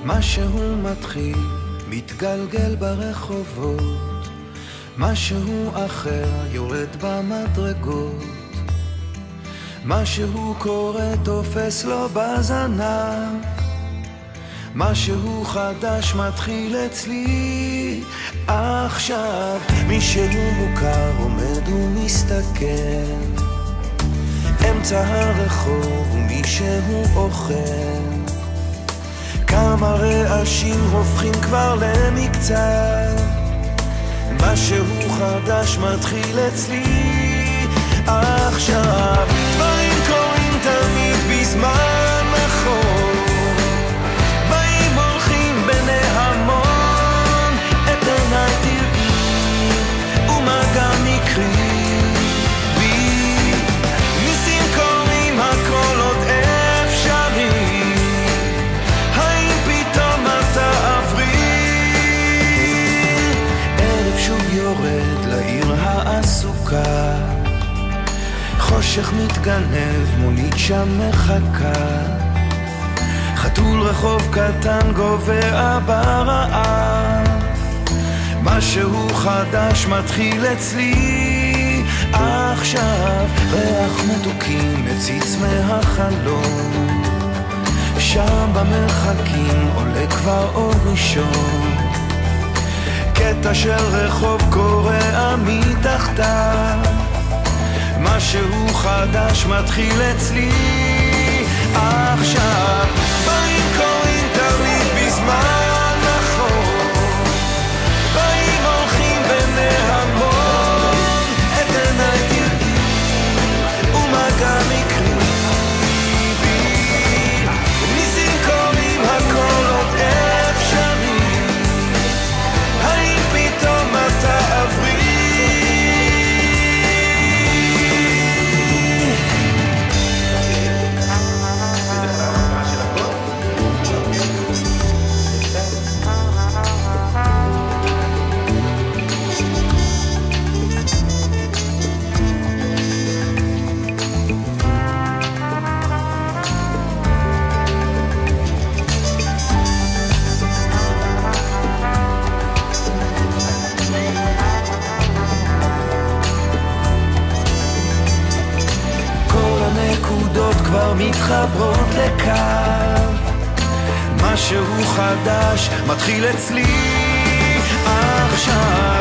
משהו מתחיל, מתגלגל ברחובות, משהו אחר יורד במדרגות, משהו קורה תופס לו בזנב, משהו חדש מתחיל אצלי עכשיו. מישהו מוכר עומד ומסתכל אמצע הרחוב ומישהו אוכל, כמה רעשים הופכים כבר למקצת, משהו חדש מתחיל אצלי עכשיו. דברים קורים תמיד בזמן נכון, באים הולכים בני המון, את עיניי תראי ומה גם יקרי בי, ניסים קורים הכל עוד אפשרי, האם פתאום אתה עברי? ערב שוב יורד לעיר העסוקה, חושך מתגנב, מונית שם מחכה, חתול רחוב קטן גובע ברעב, משהו חדש מתחיל אצלי עכשיו. ריח מתוקים מציץ מהחלום, שם במרחקים עולה כבר אור ראשון, קטע של רחוב קורע מתחתיו, משהו חדש מתחיל אצלי עכשיו. באים קוראים תמיד בזמן נכון, באים הולכים בני המון, את עיניי תראי ומה גם יקרי בי, ניסים קוראים הכל עוד אפשרי, האם פתאום אתה עברי? כבר מתחברות לקו, משהו חדש מתחיל אצלי עכשיו.